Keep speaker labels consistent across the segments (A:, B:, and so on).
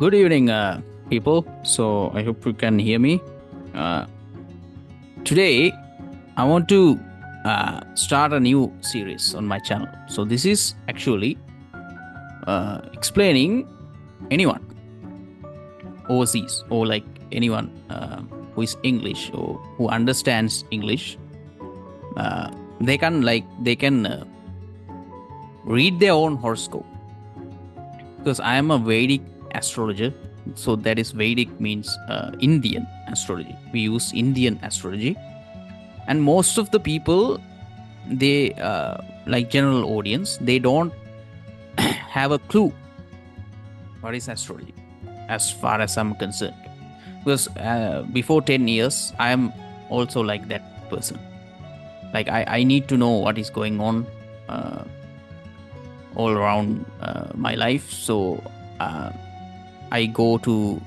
A: Good evening, people. So I hope you can hear me. Today, I want to start a new series on my channel. So this is actually explaining anyone overseas or like anyone who is English or who understands English. They can read their own horoscope, because I am a Vedic astrologer. So that is, Vedic means Indian astrology. We use Indian astrology, and most of the people, they like general audience, they don't have a clue what is astrology as far as I'm concerned. Because before 10 years, I am also like that person. Like I need to know what is going on all around my life. So I go to,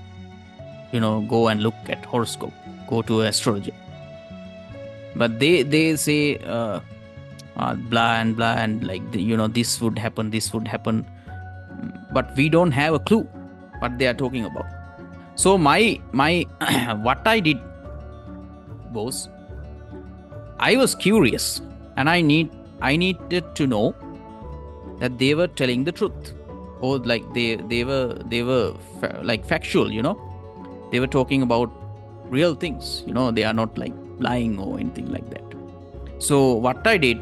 A: go and look at horoscope, go to astrology. But they say blah and blah, and like, this would happen, this would happen. But we don't have a clue what they are talking about. So my what I did was, I was curious, and I needed to know that they were telling the truth, or like they were like factual. They were talking about real things. They are not like lying or anything like that. So what I did,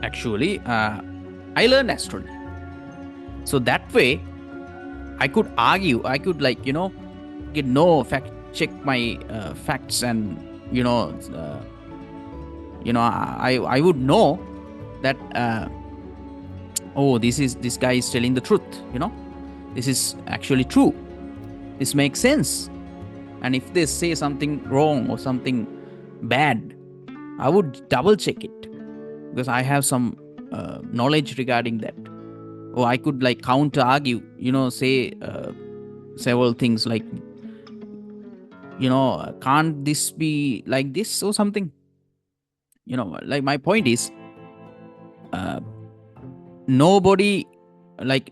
A: actually, I learned astrology. So that way, I could argue. I could check my facts, and I would know that this guy is telling the truth. This is actually true. This makes sense. And if they say something wrong or something bad, I would double check it, because I have some knowledge regarding that. Or I could like counter argue, say several things like, can't this be like this or something? Like my point is, nobody like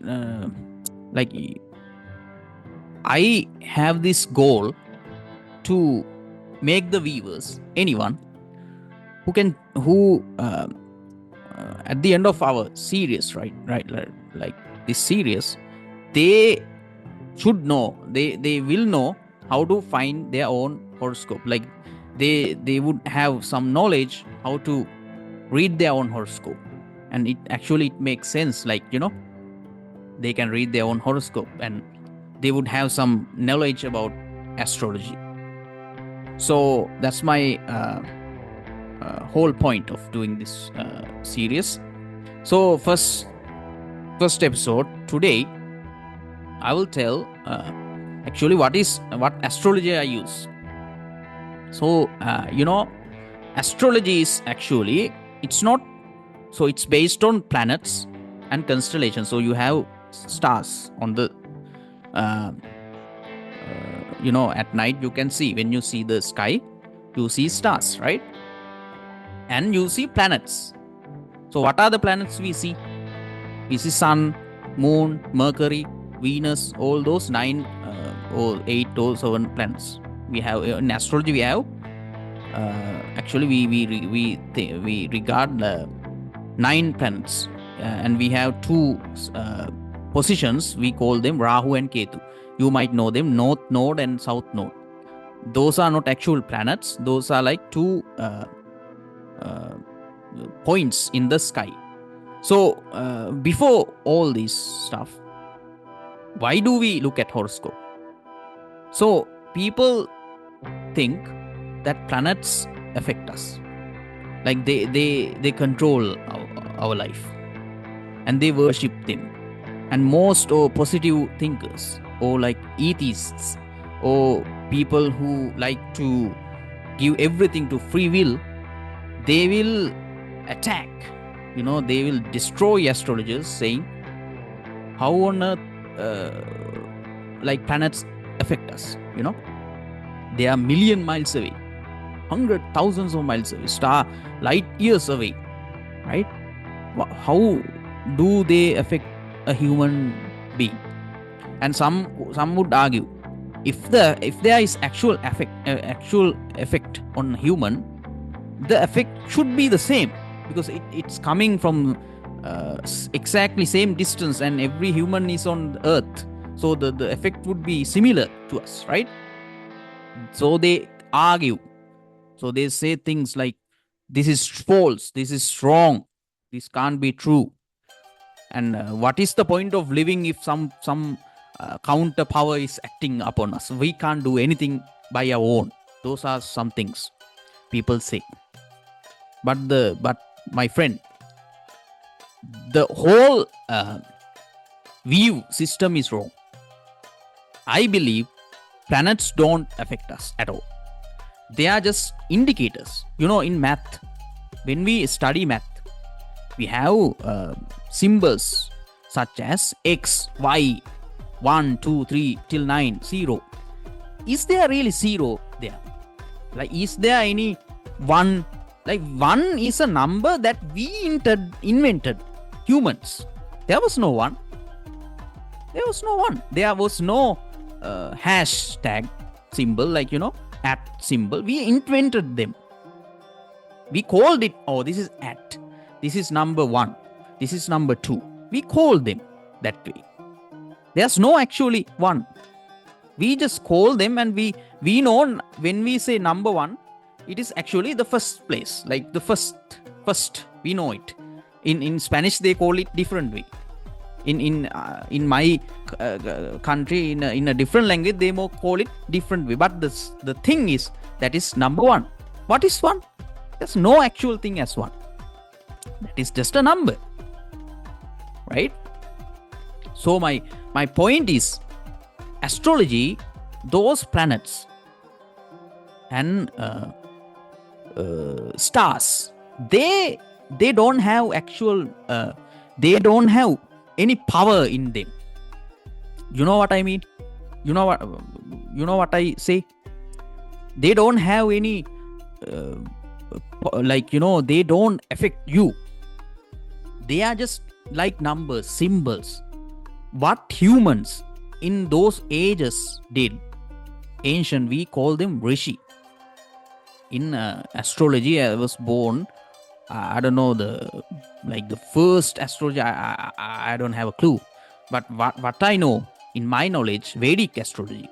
A: I have this goal to make the viewers, anyone who at the end of our series, right, like this series, they should know, they will know how to find their own horoscope. Like they would have some knowledge how to read their own horoscope, and it makes sense. Like, they can read their own horoscope, and they would have some knowledge about astrology. So that's my whole point of doing this series. So first episode today, I will tell actually what astrology I use. So astrology is actually, it's based on planets and constellations. So you have stars on the at night you can see, when you see the sky, you see stars, right? And you see planets. So what are the planets we see? We see Sun, Moon, Mercury, Venus, all those 9 or 8 or 7 planets we have in astrology. We have actually we regard 9 planets, and we have 2 positions. We call them Rahu and Ketu. You might know them, North Node and South Node. Those are not actual planets. Those are like 2 points in the sky. So before all this stuff, why do we look at horoscope? So people think that planets affect us, like they control our life, and they worship them. And most positive thinkers, or like atheists, or people who like to give everything to free will, they will attack, they will destroy astrologers, saying, how on earth like planets affect us? They are million miles away, thousands of miles away, light years away, right? How do they affect a human being? And some would argue, if there is actual effect on human, the effect should be the same, because it's coming from exactly same distance, and every human is on Earth, so the effect would be similar to us, right? So they argue. So they say things like, this is false, this is wrong, this can't be true. And what is the point of living if some counter power is acting upon us? We can't do anything by our own. Those are some things people say. But my friend, the whole view system is wrong. I believe planets don't affect us at all. They are just indicators. In math, when we study math, we have symbols such as X, Y, 1, 2, 3 till 9, 0. Is there really 0 there? Like, is there any 1? Like, 1 is a number that we invented, humans. There was no 1. There was no 1. There was no hashtag symbol, like, at symbol. We invented them. We called it, oh, this is at. This is number 1. This is number 2. We call them that way. There's no actually 1. We just call them, and we know when we say number 1, it is actually the first place, like the first. We know it. In Spanish, they call it different way. In my country, in a different language, they more call it different way. But the thing is, that is number 1. What is 1? There's no actual thing as 1. That is just a number, right? So my point is, astrology, those planets and stars, they don't have actual, they don't have any power in them. You know what I mean? You know what I say? They don't have any they don't affect you. They are just like numbers, symbols. What humans in those ages did, ancient, we call them rishi. In astrology, I was born, I don't know the first astrology, I don't have a clue. But what I know, in my knowledge, Vedic astrology,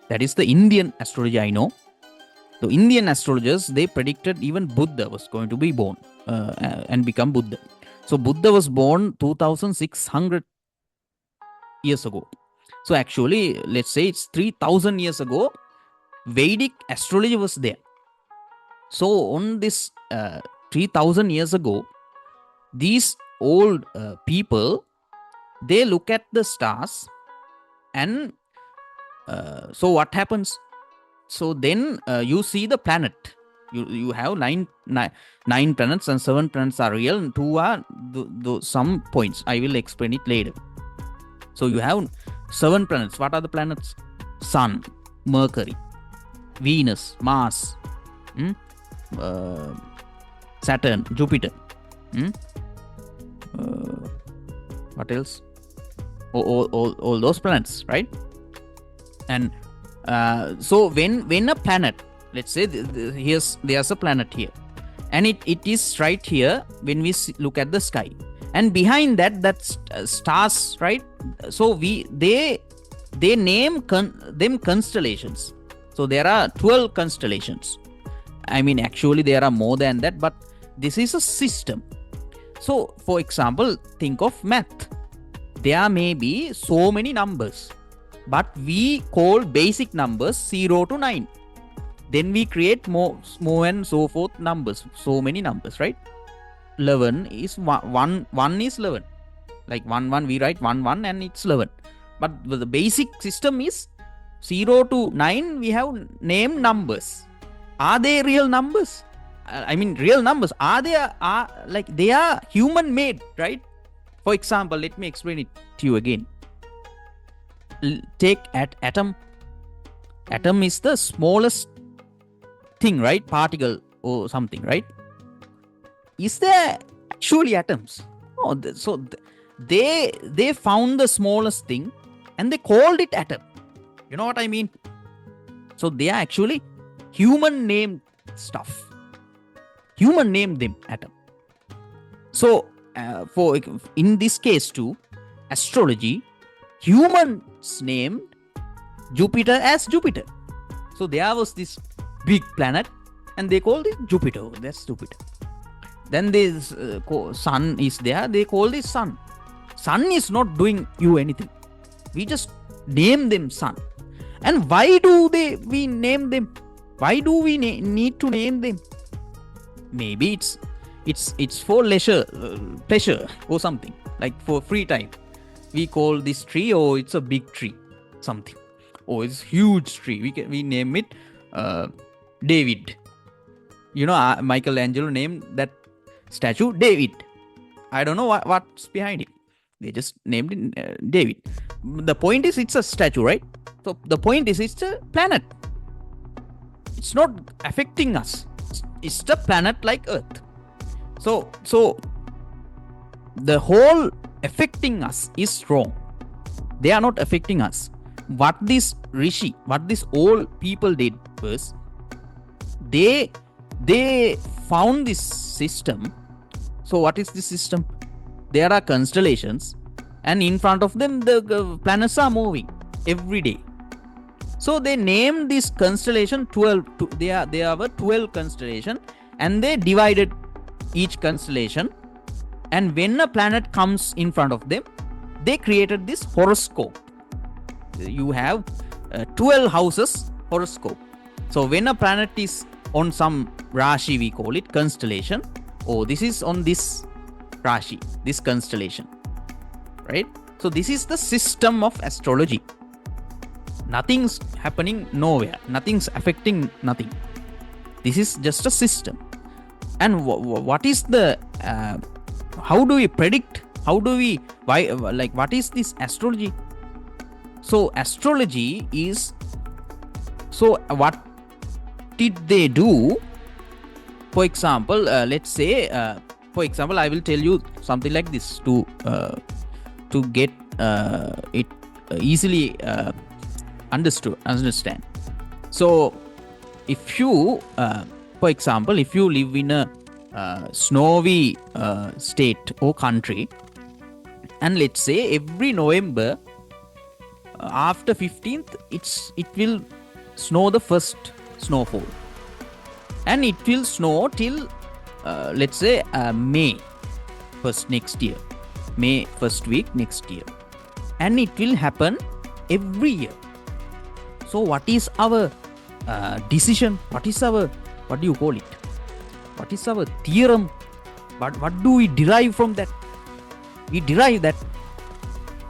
A: that is the Indian astrology I know. The Indian astrologers, they predicted even Buddha was going to be born and become Buddha. So Buddha was born 2600 years ago. So actually, let's say it's 3000 years ago, Vedic astrology was there. So on this 3000 years ago, these old people, they look at the stars, and so what happens? So then you see the planet. You have nine planets, and 7 planets are real, and 2 are some points. I will explain it later. So you have 7 planets. What are the planets? Sun, Mercury, Venus, Mars, Saturn, Jupiter. What else? All those planets, right? And so when a planet, let's say there's a planet here, and it is right here when we look at the sky, and behind that's stars, right? So they name them constellations. So there are 12 constellations. I mean, actually there are more than that, but this is a system. So for example, think of math. There may be so many numbers, but we call basic numbers 0 to 9. Then we create more and so forth numbers, so many numbers, right? 11 is 1 is 11. Like 1 we write 1 and it's 11. But the basic system is 0 to 9, we have named numbers. Are they real numbers? I mean, real numbers. They are human made, right? For example, let me explain it to you again. Take atom. Atom is the smallest thing, right? Particle or something, right? Is there actually atoms? Oh, so they found the smallest thing, and they called it atom. You know what I mean? So they are actually human named stuff. Human named them atom. So for in this case too, astrology, humans named Jupiter as Jupiter. So there was this big planet and they called it Jupiter. That's Jupiter. Then this sun is there. They call this sun. Sun is not doing you anything. We just name them sun. And why do we name them? Why do we need to name them? Maybe it's for leisure, pleasure or something, like for free time. We call this tree, or it's a big tree, something. Or it's huge tree. We name it David. You know, Michelangelo named that statue David. I don't know what's behind it. They just named it David. The point is, it's a statue, right? So the point is, it's a planet. It's not affecting us. It's the planet like Earth. So the whole affecting us is wrong. They are not affecting us. What this old people did was, they found this system. So what is this system? There are constellations, and in front of them the planets are moving every day. So they named this constellation 12. There were 12 constellations, and they divided each constellation. And when a planet comes in front of them, they created this horoscope. You have 12 houses horoscope. So when a planet is on some Rashi, we call it constellation. Oh, this is on this Rashi, this constellation, right? So this is the system of astrology. Nothing's happening nowhere. Nothing's affecting nothing. This is just a system. And what is the how do we predict? What is this astrology? So astrology is, so what did they do? For example, let's say, for example, I will tell you something like this to get it easily understand. So if you, for example, if you live in a snowy state or country, and let's say every November after 15th, it will snow the first snowfall, and it will snow till let's say May 1st next year, May 1st week next year, and it will happen every year. So what is our decision? What is our, what do you call it? What is our theorem? What do we derive from that? We derive that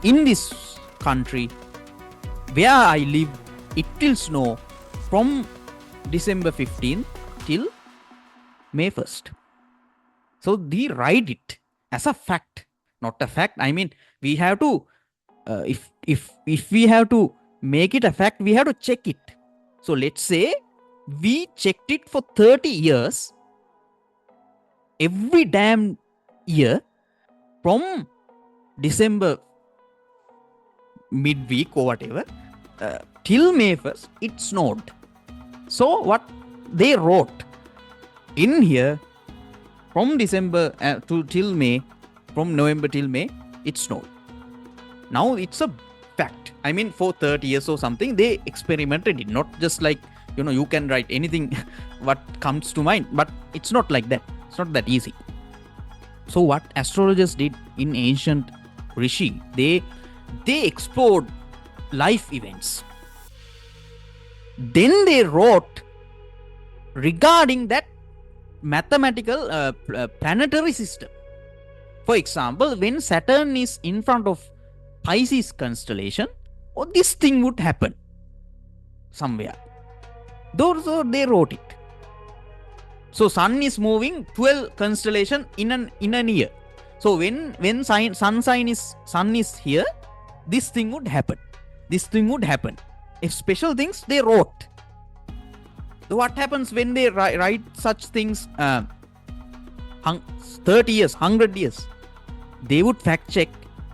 A: in this country where I live, it will snow from December 15th till May 1st. So they write it as a fact, not a fact. I mean, we have to, if we have to make it a fact, we have to check it. So let's say we checked it for 30 years, every damn year, from December midweek or whatever till May 1st, it snowed. So what they wrote in here, from December till May, from November till May, it snowed. Now it's a fact. I mean, for 30 years or something, they experimented it. Not just like, you can write anything what comes to mind, but it's not like that. It's not that easy. So what astrologers did in ancient Rishi, they explored life events. Then they wrote regarding that mathematical planetary system. For example, when Saturn is in front of Pisces constellation, this thing would happen somewhere. Those they wrote it. So sun is moving 12 constellation in an year. So when sun is here, this thing would happen. This thing would happen. If special things they wrote. So what happens when they write such things 30 years, 100 years? They would fact check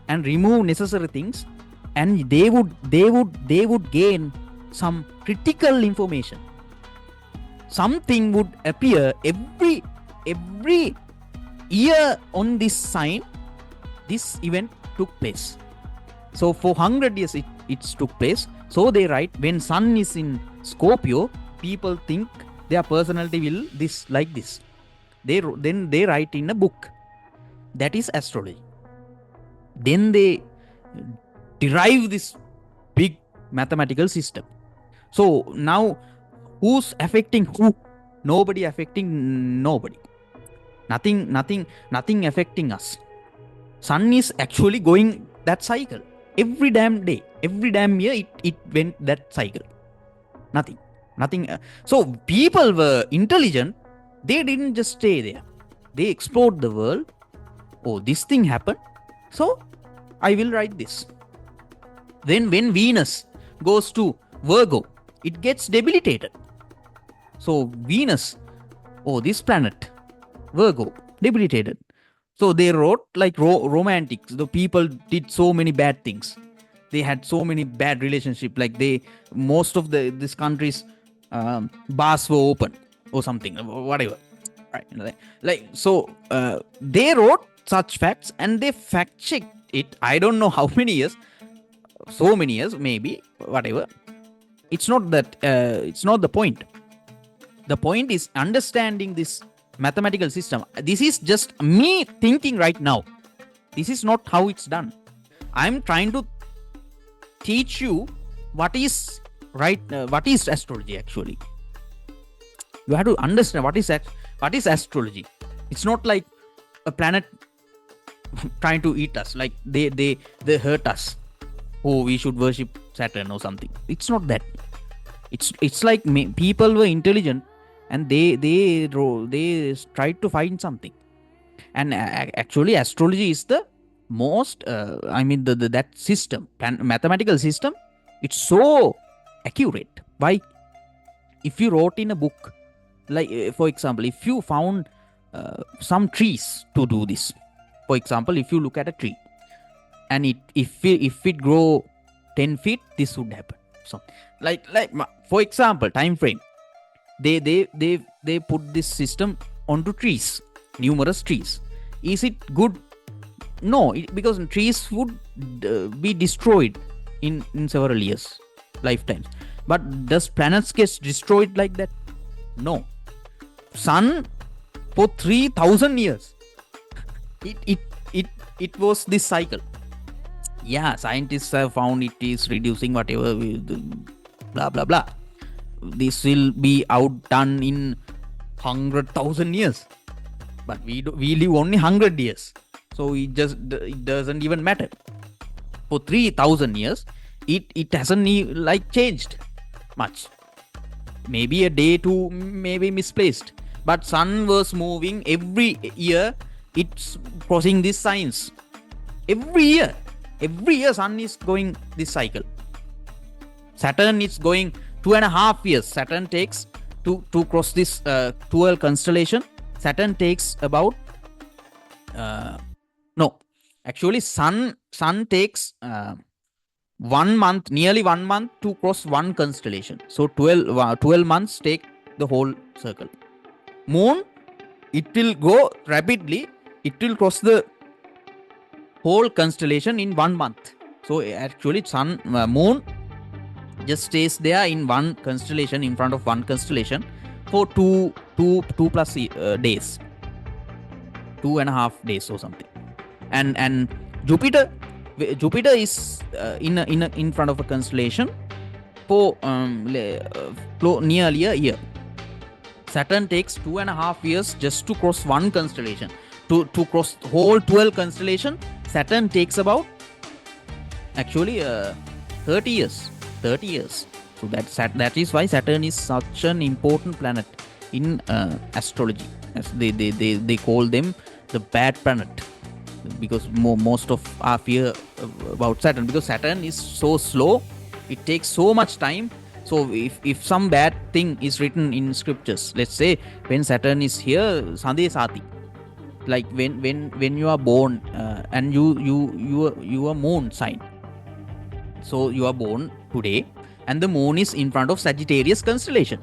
A: and remove necessary things and they would gain some critical information. Something would appear every year on this sign. This event took place. So for 100 years it took place. So they write, when sun is in Scorpio, people think their personality will this like this. Then they write in a book. That is astrology. Then they derive this big mathematical system. So now who's affecting who? Nobody affecting nobody. Nothing affecting us. Sun is actually going that cycle. Every damn day, every damn year, it went that cycle. Nothing. So people were intelligent. They didn't just stay there. They explored the world. Oh, this thing happened. So I will write this. Then when Venus goes to Virgo, it gets debilitated. So Venus, oh, this planet, Virgo, debilitated. So they wrote like romantics. The people did so many bad things. They had so many bad relationships. Like most of this country's bars were open or something, whatever. Right? So they wrote such facts and they fact checked it. I don't know how many years. So many years, maybe, whatever. It's not that. It's not the point. The point is understanding this mathematical system. This is just me thinking right now. This is not how it's done. I'm trying to teach you what is right. What is astrology actually? You have to understand what is astrology. It's not like a planet trying to eat us. Like they hurt us. Oh, we should worship Saturn or something. It's not that. It's like people were intelligent and they tried to find something. And actually astrology is the most that system, mathematical system, it's so accurate. Why? If you wrote in a book, like for example, if you found some trees to do this, for example, if you look at a tree and if it grow 10 feet, this would happen. So like for example, time frame, they put this system onto trees, numerous trees. Is it good? No, because trees would be destroyed in several years, lifetimes. But does planets get destroyed like that? No. Sun for 3,000 years, it was this cycle. Yeah, scientists have found it is reducing whatever, blah blah blah. This will be outdone in 100,000 years, but we live only 100 years, so it doesn't even matter. For 3,000 years, it hasn't changed much. Maybe a day two, maybe misplaced, but sun was moving every year. It's crossing these signs every year. Every year sun is going this cycle. Saturn is going 2.5 years. Saturn takes to cross this 12 constellation. Saturn takes about sun takes 1 month, nearly 1 month to cross one constellation. So 12 months take the whole circle. Moon, it will go rapidly. It will cross the whole constellation in 1 month. So actually moon just stays there in one constellation, in front of one constellation for 2 plus days, 2.5 days or something. And Jupiter is in front of a constellation for nearly a year. Saturn takes 2.5 years just to cross one constellation. To cross the whole 12 constellation, Saturn takes about 30 years. So that is why Saturn is such an important planet in astrology. As they call them the bad planet, because most of our fear about Saturn, because Saturn is so slow, it takes so much time. So if some bad thing is written in scriptures, let's say when Saturn is here, Sande Sati, like when you are born and you are moon sign, So you are born today, and the moon is in front of Sagittarius constellation.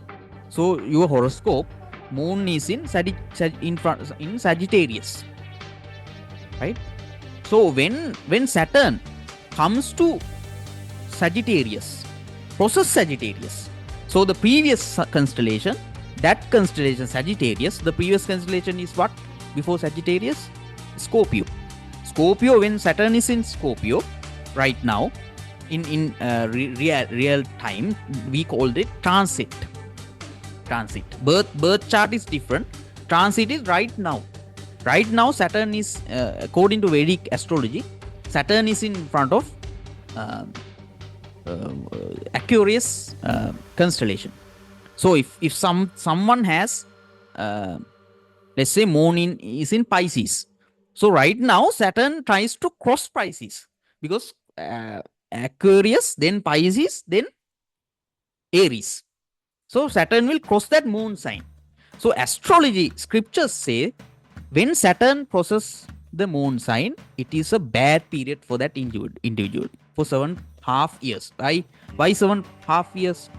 A: So your horoscope, moon is in Sagittarius, right? So when Saturn comes to Sagittarius, process Sagittarius. So the previous constellation, that constellation Sagittarius, the previous constellation is what before Sagittarius? Scorpio. Scorpio, when Saturn is in Scorpio right now, in real time, we called it transit. Birth chart is different. Transit is right now. Right now, Saturn is, according to Vedic astrology, Saturn is in front of Aquarius constellation. So if someone has, let's say, moon is in Pisces. So right now, Saturn tries to cross Pisces, because Aquarius, then Pisces, then Aries. So Saturn will cross that moon sign. So astrology scriptures say, when Saturn crosses the moon sign, it is a bad period for that individual for 7.5 years. Why 7.5 years?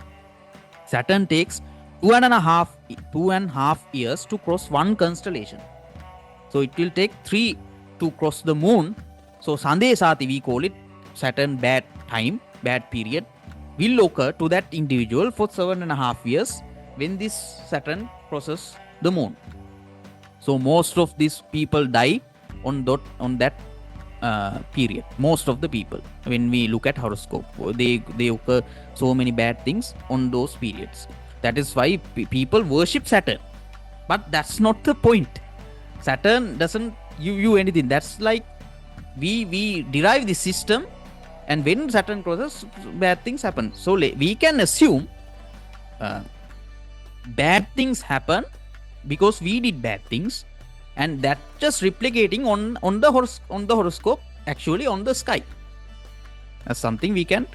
A: Saturn takes 2.5 years to cross one constellation. So it will take 3 to cross the moon. So Sande Sati, we call it Saturn bad time, bad period, will occur to that individual for 7.5 years when this Saturn crosses the moon. So most of these people die on that period. Most of the people, when we look at horoscope, they occur so many bad things on those periods. That is why people worship Saturn. But that's not the point. Saturn doesn't give you anything. That's like we derive the system, and when Saturn crosses, bad things happen. So we can assume bad things happen because we did bad things, and that just replicating on the horoscope, actually on the sky. That's something we can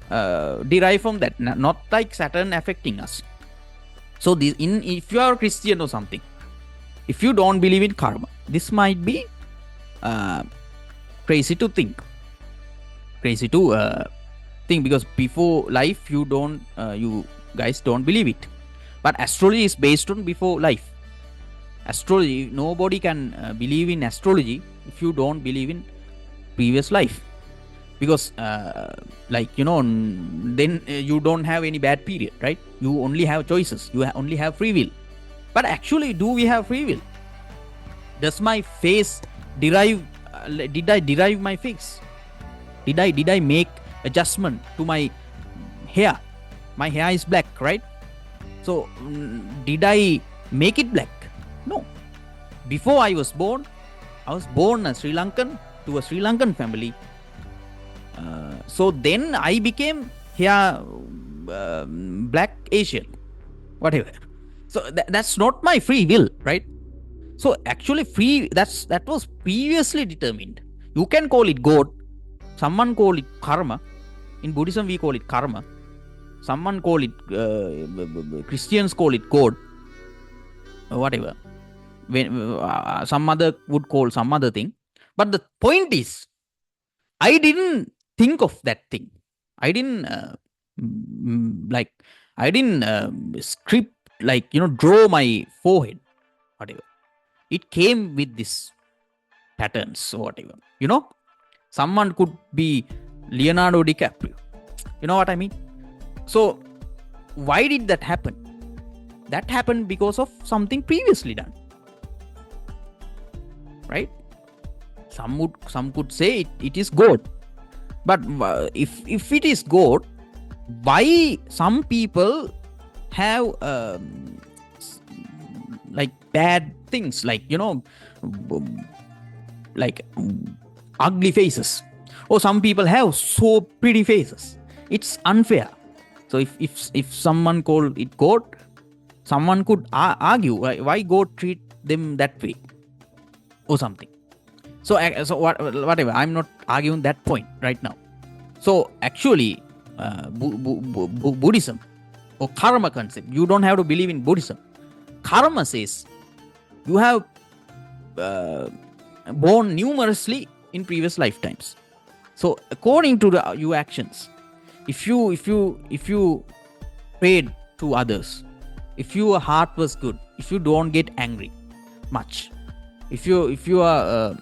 A: derive from that, not like Saturn affecting us. So if you are a Christian or something, if you don't believe in karma, this might be crazy to think, because before life you guys don't believe it. But astrology is based on before life. Astrology, nobody can believe in astrology if you don't believe in previous life, because then you don't have any bad period, right? You only have choices, you only have free will. But actually, do we have free will? Does my face derive? Did I derive my face? Did I make adjustment to my hair? My hair is black, right? So did I make it black? No. Before I was born a Sri Lankan to a Sri Lankan family. So then I became here black Asian, whatever. So that's not my free will, right? So actually that was previously determined. You can call it God. Someone call it karma. In Buddhism we call it karma. Someone call it, Christians call it God, whatever. Some other would call some other thing. But the point is, I didn't think of that thing. I didn't script, draw my forehead, whatever. It came with this patterns or whatever. Someone could be Leonardo DiCaprio. You know what I mean? So why did that happen? That happened because of something previously done, right? Some could say it is God. But if it is God, why some people have bad things, ugly faces, or some people have so pretty faces? It's unfair. So if someone called it God, someone could argue why God treat them that way or something. So whatever, I'm not arguing that point right now. So actually, Buddhism or karma concept, you don't have to believe in Buddhism. Karma says you have born numerously in previous lifetimes. So according to your actions, if you paid to others, if your heart was good, if you don't get angry much, if you are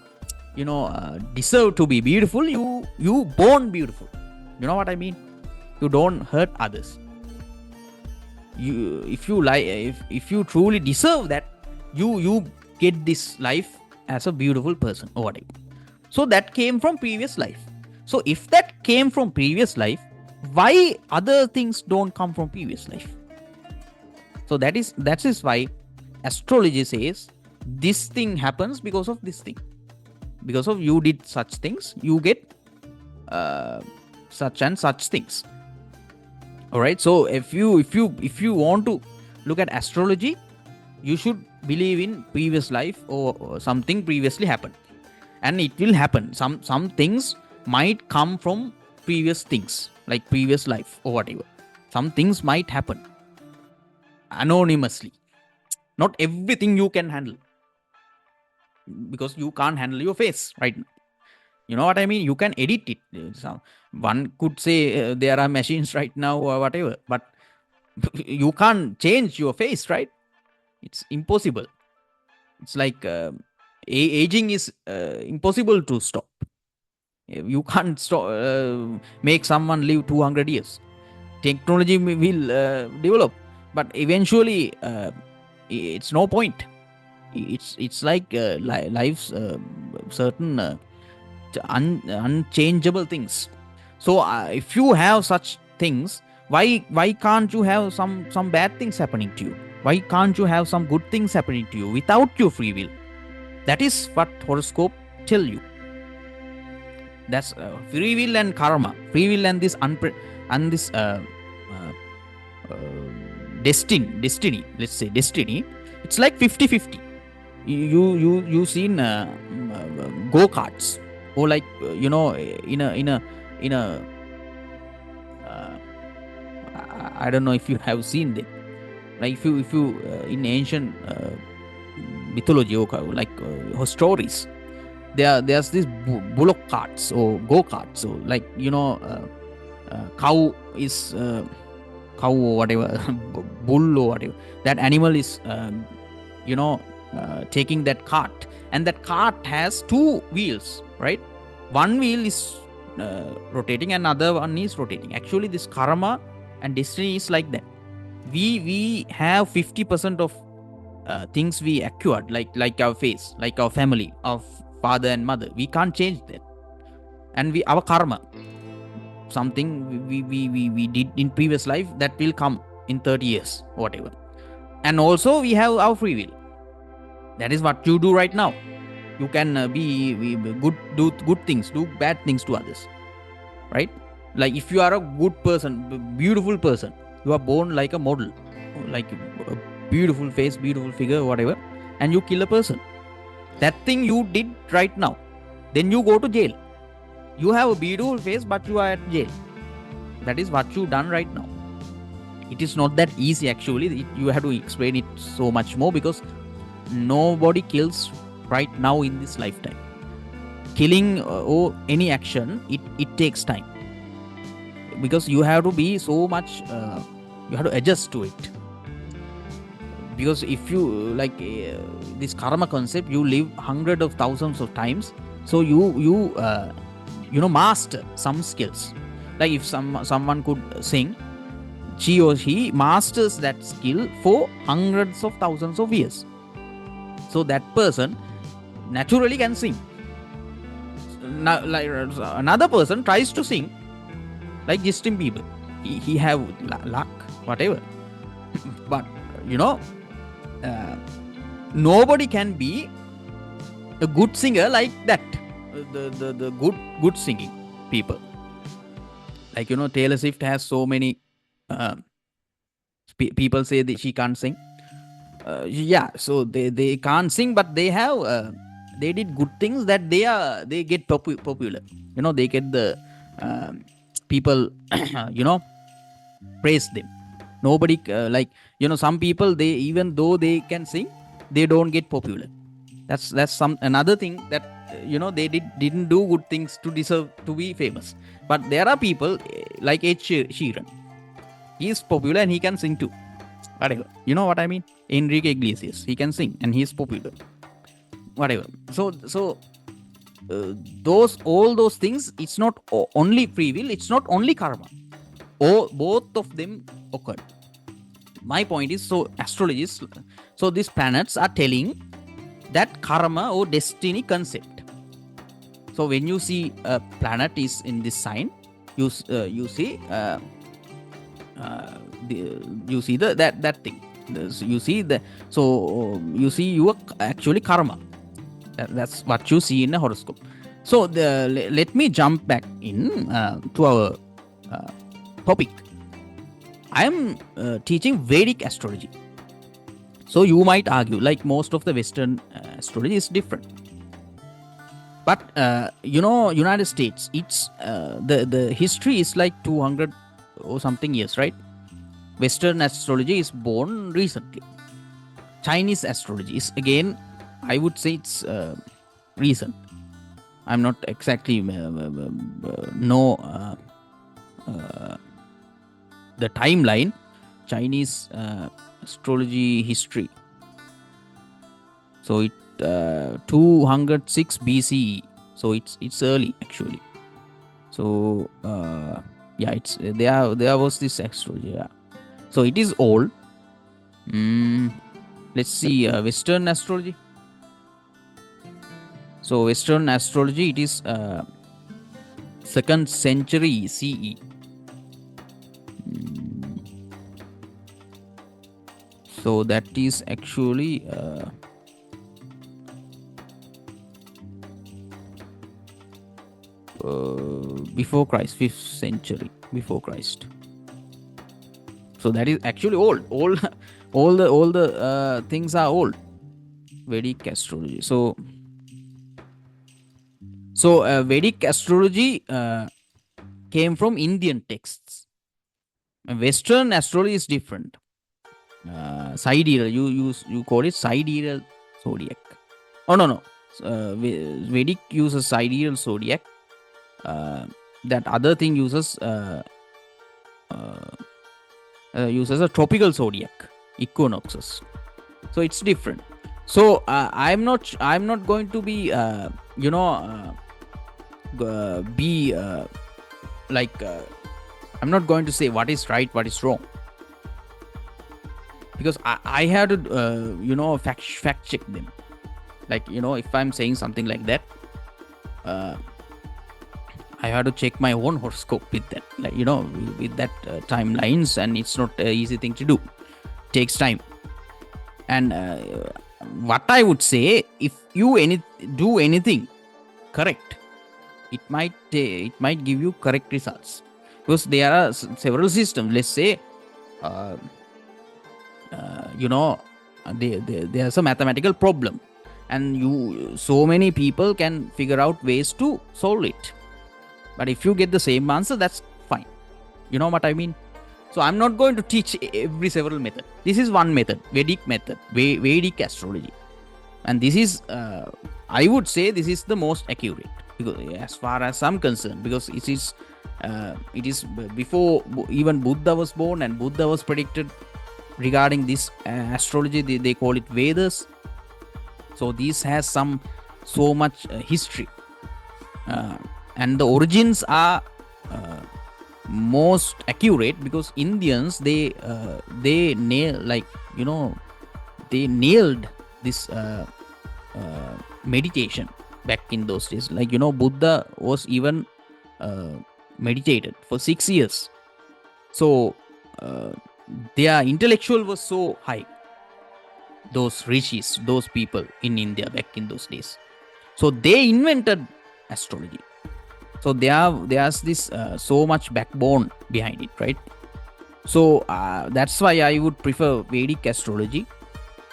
A: deserve to be beautiful, you born beautiful. You know what I mean? You don't hurt others. If you truly deserve that, you get this life as a beautiful person or whatever. So that came from previous life. So if that came from previous life, why other things don't come from previous life? So that is why astrology says this thing happens because of this thing. Because of you did such things, you get such and such things. All right. So if you want to look at astrology, you should believe in previous life or something previously happened, and it will happen. Some things might come from previous things, like previous life or whatever. Some things might happen anonymously. Not everything you can handle, because you can't handle your face right now. You know what I mean? You can edit it. One could say there are machines right now or whatever, but you can't change your face, right? It's impossible. It's like aging is impossible to stop. You can't make someone live 200 years. Technology will develop, but eventually it's no point. It's like life's certain unchangeable things. So if you have such things, why can't you have some bad things happening to you? Why can't you have some good things happening to you without your free will? That is what horoscope tell you. That's free will and karma. Free will and this destiny. Let's say destiny. It's like 50-50. You seen go karts, or like in a I don't know if you have seen them. Like if you in ancient mythology or like stories, there's this bullock carts or go karts. So like cow is cow or whatever, bull or whatever. That animal is taking that cart, and that cart has two wheels, right? One wheel is rotating, and another one is rotating. Actually, this karma and destiny is like that. We have 50% of things we acquired, like our face, like our family, our father and mother. We can't change that. And our karma, something we did in previous life, that will come in 30 years, whatever. And also we have our free will. That is what you do right now. You can be good, do good things, do bad things to others, right? Like if you are a good person, beautiful person, you are born like a model, like a beautiful face, beautiful figure, whatever, and you kill a person. That thing you did right now. Then you go to jail. You have a beautiful face, but you are at jail. That is what you done right now. It is not that easy actually. You have to explain it so much more, because nobody kills right now in this lifetime. Killing or any action, it takes time, because you have to be so much you have to adjust to it. Because if you like this karma concept, you live hundreds of thousands of times, so you master some skills. Like if someone could sing, she or he masters that skill for hundreds of thousands of years. So that person naturally can sing. Now, like another person tries to sing, like Justin Bieber. He have luck, whatever. But nobody can be a good singer like that. The good singing people. Like Taylor Swift has so many people say that she can't sing. So they can't sing, but they have they did good things that they get popular. They get the people praise them. Nobody some people, they even though they can sing, they don't get popular. That's another thing that they didn't do good things to deserve to be famous. But there are people like Ed Sheeran. He is popular and he can sing too. Whatever. You know what I mean? Enrique Iglesias. He can sing and he is popular. Whatever. So all those things, it's not only free will, it's not only karma. Or both of them occurred. My point is, so astrologists, so these planets are telling that karma or destiny concept. So when you see a planet is in this sign, you see you see that thing. You see the you see your actually karma. That's what you see in a horoscope. So let me jump back in to our topic. I am teaching Vedic astrology. So you might argue, like most of the Western astrology is different. But United States, it's the history is like 200 or something years, right? Western astrology is born recently. Chinese astrology is, again, I would say it's recent. I'm not exactly know the timeline. Chinese astrology history. So it 206 BCE. So it's early actually. So yeah, it's there was this astrology. Yeah. So it is old. Let's see Western astrology. So Western astrology, it is 2nd century CE. So that is actually before Christ, 5th century before Christ. So that is actually old. All the things are old. Vedic astrology. So Vedic astrology came from Indian texts. Western astrology is different. Sidereal, you call it sidereal zodiac. Oh no. Vedic uses sidereal zodiac. That other thing uses a tropical zodiac, equinoxes. So it's different. So I'm not going to be I'm not going to say what is right, what is wrong, because I have to fact check them. Like, if I'm saying something like that, I have to check my own horoscope with that, like, with that timelines, and it's not an easy thing to do. It takes time. And what I would say, if you do anything correct, it might give you correct results, because there are several systems. Let's say there's a mathematical problem, and so many people can figure out ways to solve it. But if you get the same answer, that's fine. You know what I mean? So I'm not going to teach every several method. This is one method, Vedic method, Vedic astrology. And this is, I would say, this is the most accurate, because as far as I'm concerned, because it is before even Buddha was born, and Buddha was predicted regarding this astrology. They call it Vedas. So this has so much history, and the origins are most accurate, because Indians they nailed this meditation back in those days. Like, Buddha was even meditated for 6 years. So their intellectual was so high, those rishis, those people in India back in those days. So they invented astrology. So there's this so much backbone behind it, right? So that's why I would prefer Vedic astrology,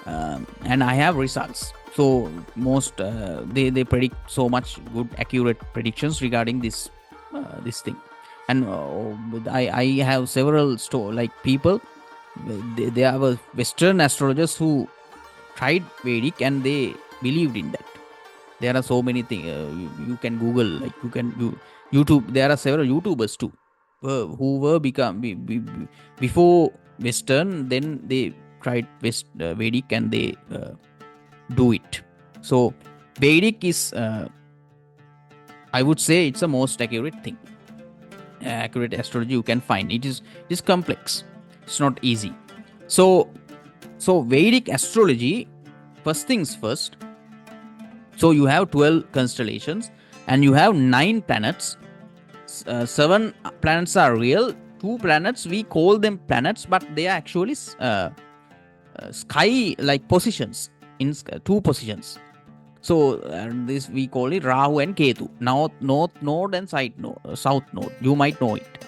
A: and I have results. So most they predict so much good, accurate predictions regarding this thing. And I have several people. There are Western astrologers who tried Vedic and they believed in that. There are so many things. You can Google, like YouTube. There are several YouTubers too, who were before Western. Then they tried Vedic, and they do it. So Vedic is, I would say, it's the most accurate thing, accurate astrology you can find. It is complex. It's not easy. So Vedic astrology, first things first. So you have 12 constellations, and you have 9 planets. 7 planets are real. 2 planets, we call them planets, but they are actually sky like positions, in 2 positions. So this we call it Rahu and Ketu, north node and south node. You might know it.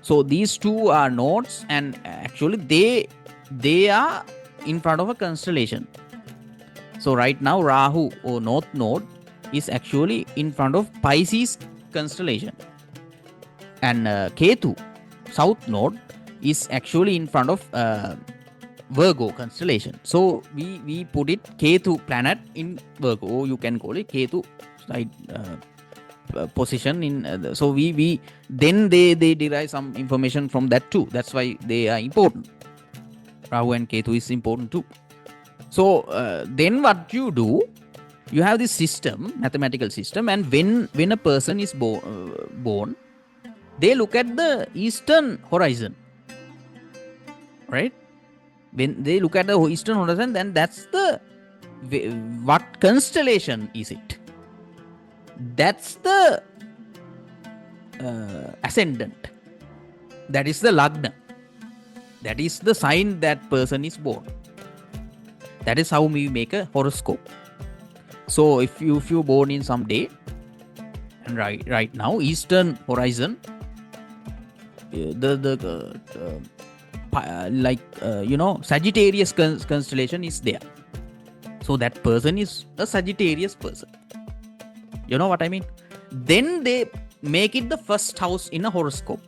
A: So these 2 are nodes, and actually they are in front of a constellation. So right now Rahu, or north node, is actually in front of Pisces constellation, and Ketu, south node, is actually in front of Virgo constellation. So we put it Ketu planet in Virgo, or you can call it Ketu side position in. So we then they derive some information from that too. That's why they are important. Rahu and Ketu is important too. So then what you do, you have this system, mathematical system, and when a person is born, they look at the eastern horizon, right? When they look at the eastern horizon, then that's the what constellation is it? That's the ascendant. That is the lagna. That is the sign that person is born. That is how we make a horoscope. So if you born in some day, and right now eastern horizon, Sagittarius constellation is there. So that person is a Sagittarius person. You know what I mean? Then they make it the first house in a horoscope.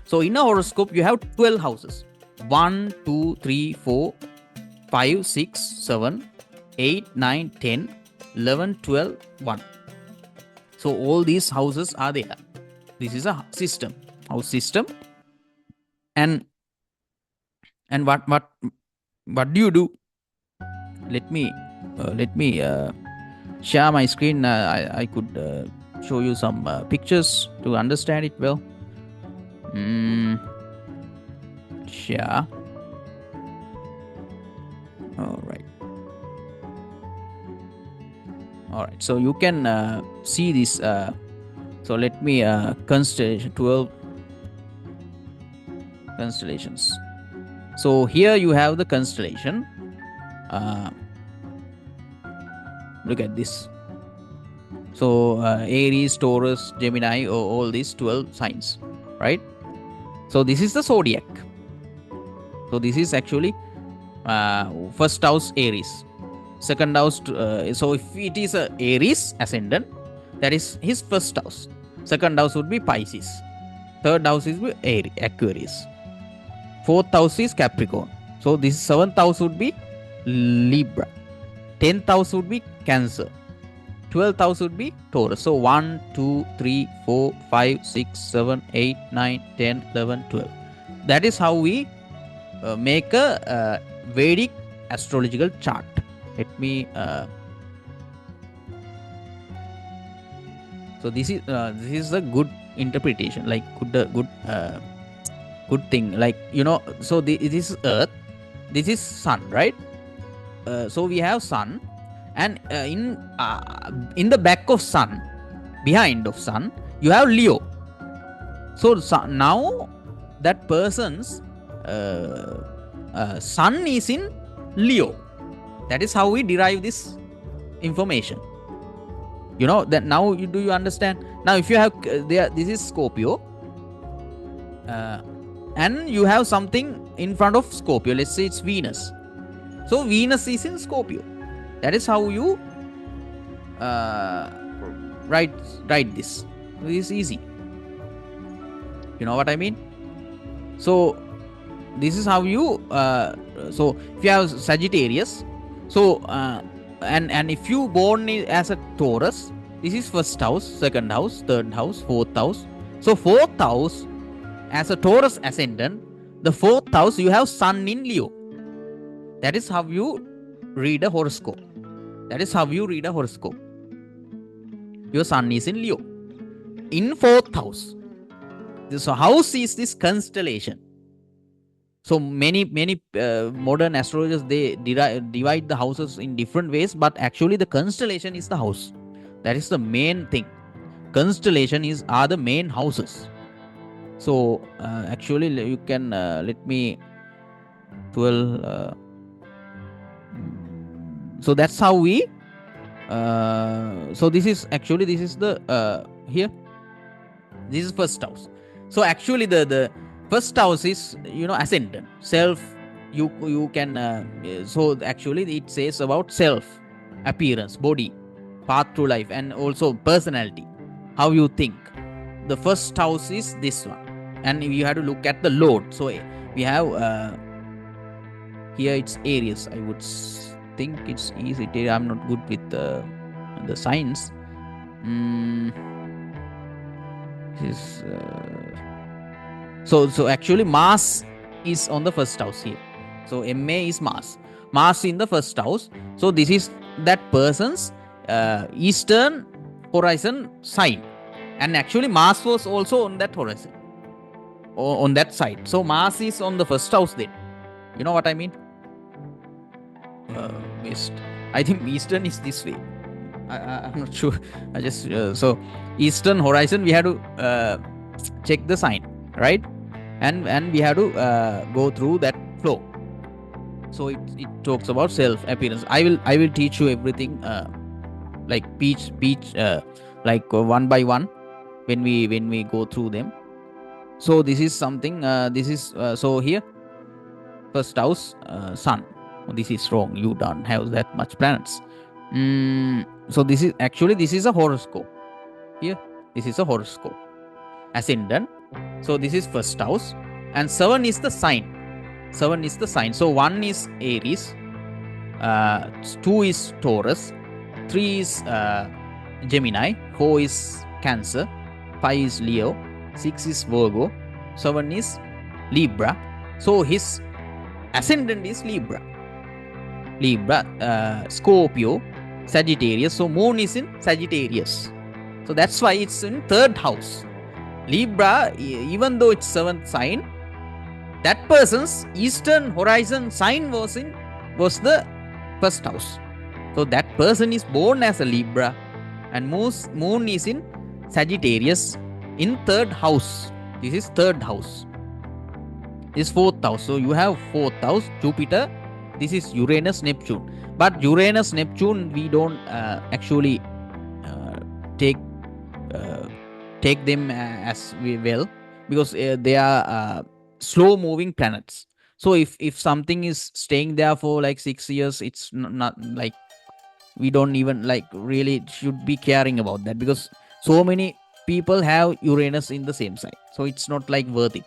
A: So in a horoscope, you have 12 houses. 1, 2, 3, 4, 5, 6, 7, 8, 9, 10, 11, 12, 1. So all these houses are there. This is a system, house system. And what do you do? Let me share my screen. I could show you some pictures to understand it well. Share. All right. So you can see this. So let me constellation 12 constellations. So here you have the constellation. Look at this. So Aries, Taurus, Gemini, all these 12 signs, right? So this is the zodiac. So this is actually first house Aries, second house. So if it is a Aries ascendant, that is his first house. Second house would be Pisces. Third house is Aquarius. Fourth house is Capricorn. So this seventh house would be Libra. 10th house would be Cancer. 12th house would be Taurus. So 1, 2, 3, 4, 5, 6, 7, 8, 9, 10, 11, 12. That is how we make a Vedic astrological chart. Let me. So this is a good interpretation, like good thing, like so this is Earth, this is Sun, right? So we have Sun, and in the back of Sun, behind of Sun, you have Leo. So now that person's Sun is in Leo. That is how we derive this information. That now do you understand? Now if you have this is Scorpio, and you have something in front of Scorpio, let's say it's Venus. So Venus is in Scorpio. That is how you write this. This is easy. You know what I mean? So this is how you so if you have Sagittarius, so and if you born as a Taurus, this is first house, second house, third house, fourth house. So fourth house, as a Taurus ascendant, the fourth house, you have Sun in Leo. That is how you read a horoscope. Your Sun is in Leo. In fourth house. This house is this constellation. So many modern astrologers, they divide the houses in different ways, but actually the constellation is the house. That is the main thing. Constellation are the main houses. So actually you can let me 12. So that's how we. So this is the here. This is first house. So actually the first house is ascendant, self. You can so actually it says about self, appearance, body, path through life, and also personality, how you think. The first house is this one, and you have to look at the Lord. So we have here it's Aries. I would think it's easy. I'm not good with the signs. So actually Mars is on the first house here. So MA is Mars. Mars in the first house. So this is that person's eastern horizon sign. And actually Mars was also on that horizon, or on that side. So Mars is on the first house then. You know what I mean? West. I think eastern is this way. I'm not sure. I just so eastern horizon, we have to check the sign, right? And we have to go through that flow. So it talks about self appearance. I will teach you everything like peach like one by one when we go through them. So this is something. This is so here first house Sun. This is wrong. You don't have that much planets. So this is a horoscope. Here, this is a horoscope. Ascendant. So this is first house, and 7 is the sign. 7 is the sign. So 1 is Aries, 2 is Taurus, 3 is Gemini, 4 is Cancer, 5 is Leo, 6 is Virgo, 7 is Libra. So his ascendant is Libra, Scorpio, Sagittarius. So moon is in Sagittarius. So that's why it's in third house. Libra, even though it's 7th sign, that person's eastern horizon sign was the first house. So that person is born as a Libra, and moon is in Sagittarius in third house. This is third house. This is fourth house. So you have fourth house, Jupiter. This is Uranus, Neptune. But Uranus, Neptune, we don't actually take them as well, because they are slow moving planets. So if something is staying there for like 6 years, it's not like we don't even like really should be caring about that, because so many people have Uranus in the same side. So it's not like worth it.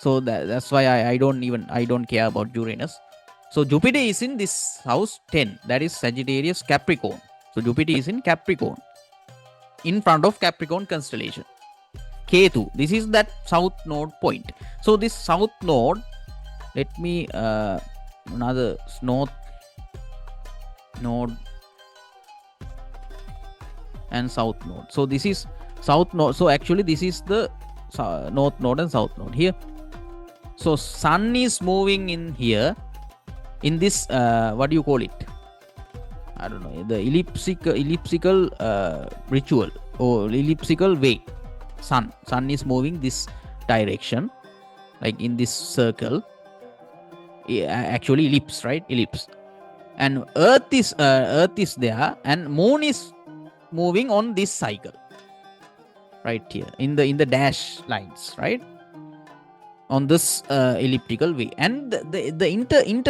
A: So that's why I don't care about Uranus. So Jupiter is in this house 10, that is Sagittarius, Capricorn. So Jupiter is in Capricorn, in front of Capricorn constellation. Ketu, this is that south node point. So this south node, let me another north node and south node. So this is south node. So actually this is the north node and south node here. So Sun is moving in here, in this what do you call it? I don't know, the elliptical ritual or elliptical way. Sun is moving this direction, like in this circle. Actually ellipse, right? Ellipse. And Earth is there, and Moon is moving on this cycle, right here in the dash lines, right? On this elliptical way, and the interchange,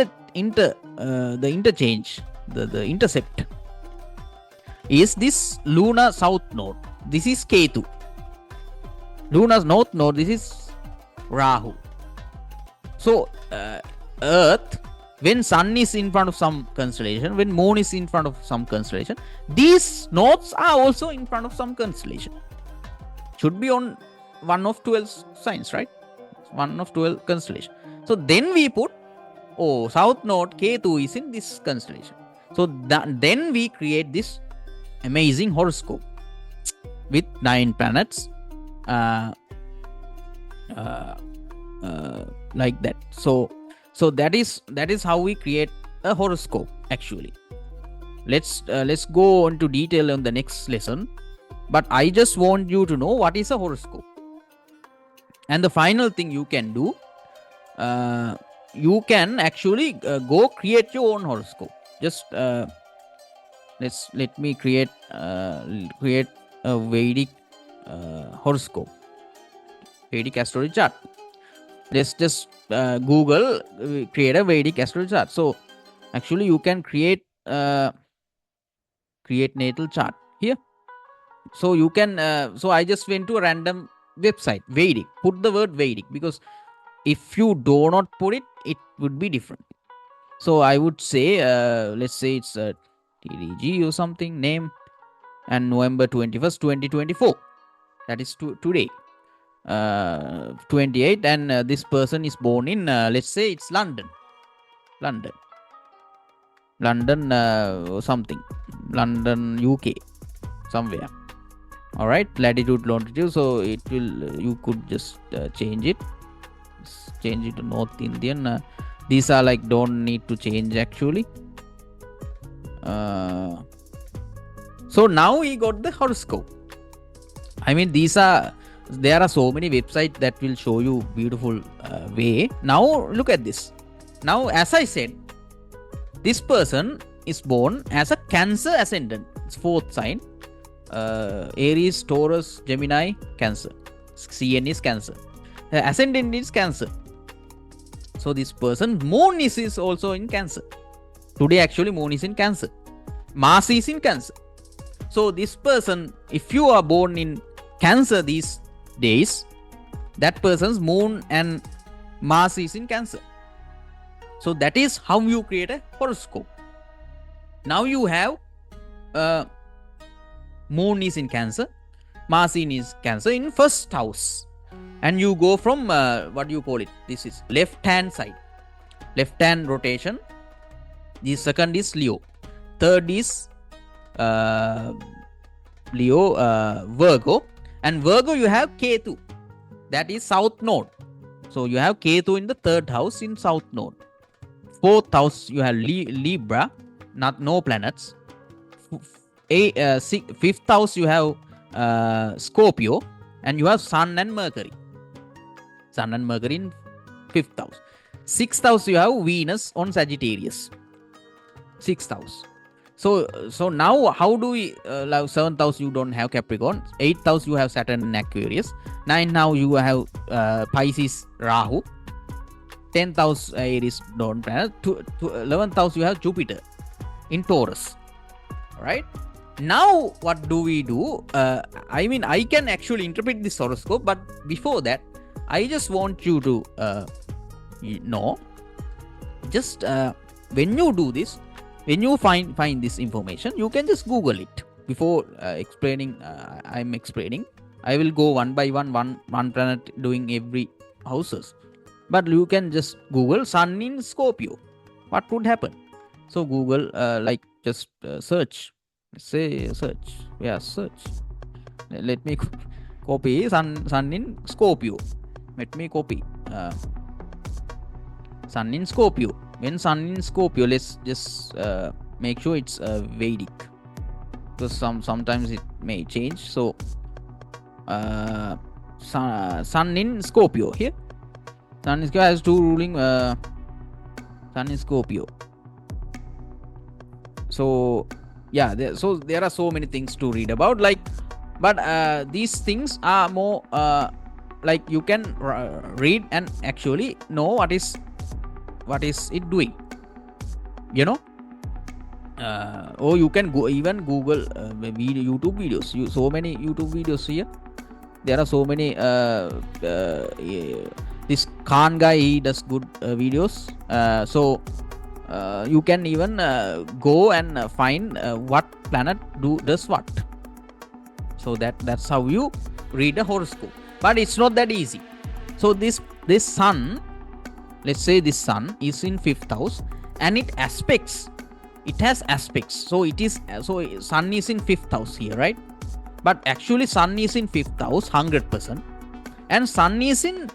A: the intercept is this lunar south node. This is Ketu. Lunar north node, this is Rahu. So Earth when sun is in front of some constellation, when moon is in front of some constellation, these nodes are also in front of some constellation. Should be on one of 12 signs, right? One of 12 constellation. So then we put, south node Ketu is in this constellation. So then we create this amazing horoscope with 9 planets, like that. So that is how we create a horoscope actually. Let's go into detail on the next lesson, but I just want you to know what is a horoscope. And the final thing you can do, you can actually go create your own horoscope. Just let me create a Vedic horoscope, Vedic astrology chart. Let's just Google create a Vedic astrology chart. So actually you can create natal chart here. So you can so I just went to a random website, Vedic. Put the word Vedic, because if you do not put it, it would be different. So I would say let's say it's TDG or something name, and November 21st 2024, that is today, 28, and this person is born in let's say it's London or something, London, UK, somewhere. All right, latitude, longitude. So it will, you could just change it to North Indian. These are like, don't need to change actually. So now we got the horoscope. I mean, there are so many websites that will show you beautiful way. Now look at this. Now, as I said, this person is born as a Cancer ascendant. It's 4th sign. Aries, Taurus, Gemini, Cancer. CN is Cancer. Ascendant is Cancer. So this person, moon is also in Cancer. Today actually moon is in Cancer. Mars is in Cancer. So this person, if you are born in Cancer these days, that person's moon and Mars is in Cancer. So that is how you create a horoscope. Now you have moon is in Cancer, Mars is Cancer in 1st house, and you go from what do you call it? This is left hand side, left hand rotation. The 2nd is Leo, 3rd is Virgo, and Virgo you have Ketu, that is south node. So you have Ketu in the 3rd house in south node. 4th house you have Libra, no planets. 5th house you have Scorpio, and you have Sun and Mercury in 5th house. 6th house you have Venus on Sagittarius, 6th house. So now how do we 7th house you don't have Capricorn, 8th house you have Saturn in Aquarius, 9th now you have Pisces Rahu, 10th house Aries don't planet, 11th house you have Jupiter in Taurus. Right? Now what do we do? I mean, I can actually interpret this horoscope, but before that I just want you to know, just when you do this, when you find this information, you can just Google it. Before explaining, I'm explaining, I will go one by one planet doing every houses, but you can just Google Sun in Scorpio, what would happen? So Google like just search, say search, search. Let me copy sun in Scorpio. Let me copy Sun in Scorpio. When Sun in Scorpio, let's just make sure it's Vedic, because sometimes it may change. So Sun in Scorpio here. Sun in Scorpio has 2 ruling. Sun in Scorpio. So there are so many things to read about, like, but these things are more like you can read and actually know what is it doing, you know. Or you can go even Google YouTube videos. So many YouTube videos here. There are so many. This Khan guy, he does good videos. So you can even go and find what planet does what. So that's how you read a horoscope. But it's not that easy. So this sun, let's say this sun is in 5th house, and it has aspects. So sun is in 5th house here, right? But actually sun is in 5th house 100%, and sun is in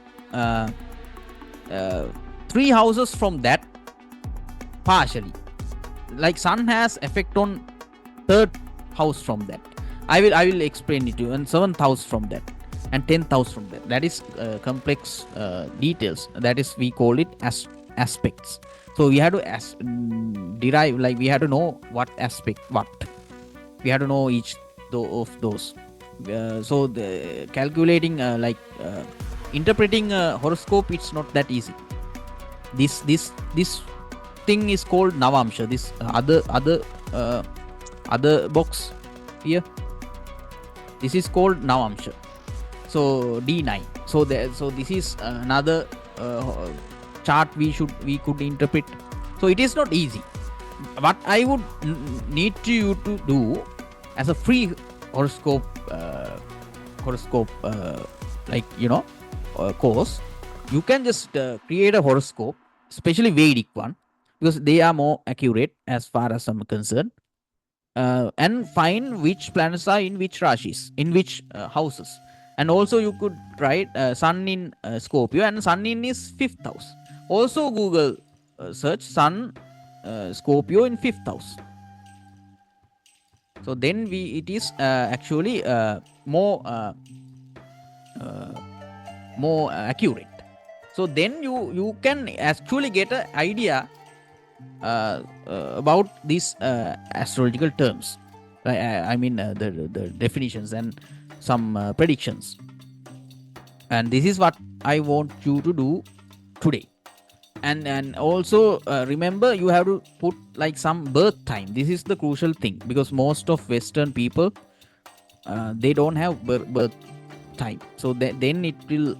A: 3 houses from that partially. Like sun has effect on 3rd house from that. I will explain it to you. And 7th house from that, and 10th house from that. That is complex details. That is, we call it as aspects. So we have to derive, like we have to know what aspect what. We have to know each of those. So the calculating interpreting horoscope, it's not that easy. This thing is called Navamsha. This other box here, this is called Navamsha. So D9. So this is another chart we could interpret. So it is not easy. What I would need you to do as a free horoscope course, you can just create a horoscope, especially Vedic one, because they are more accurate as far as I'm concerned, and find which planets are in which rashis, in which houses. And also you could write sun in Scorpio, and sun in is 5th house. Also Google search sun Scorpio in 5th house. So then it is actually more accurate. So then you can actually get an idea about these astrological terms. I mean the definitions and some predictions. And this is what I want you to do today. And also remember, you have to put like some birth time. This is the crucial thing, because most of Western people they don't have birth time. So then it will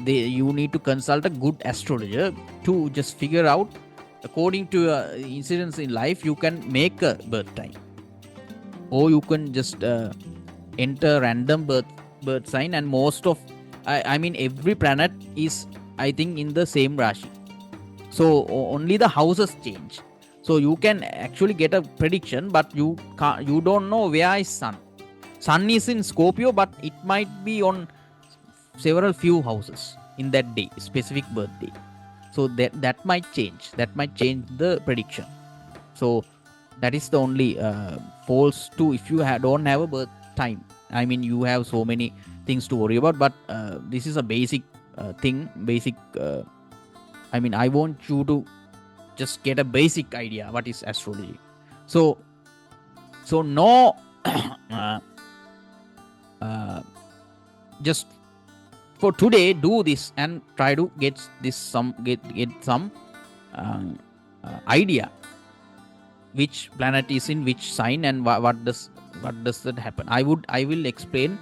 A: you need to consult a good astrologer to just figure out, according to incidents in life, you can make a birth time, or you can just enter random birth sign. And most of I mean every planet is, I think, in the same rashi. So only the houses change. So you can actually get a prediction, but you don't know where is sun. Sun is in Scorpio, but it might be on several few houses in that day, specific birthday. So that might change. That might change the prediction. So that is the only false to, if you don't have a birth time. I mean, you have so many things to worry about, but this is a basic thing. I mean, I want you to just get a basic idea what is astrology. So no just for today, do this and try to get some idea which planet is in which sign, and what does that happen. I will explain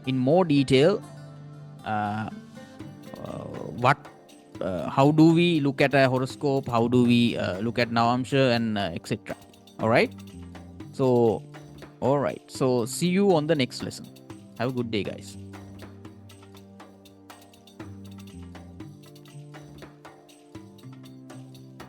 A: in more detail how do we look at a horoscope, how do we look at Navamsha, and etc. All right, so see you on the next lesson. Have a good day, guys.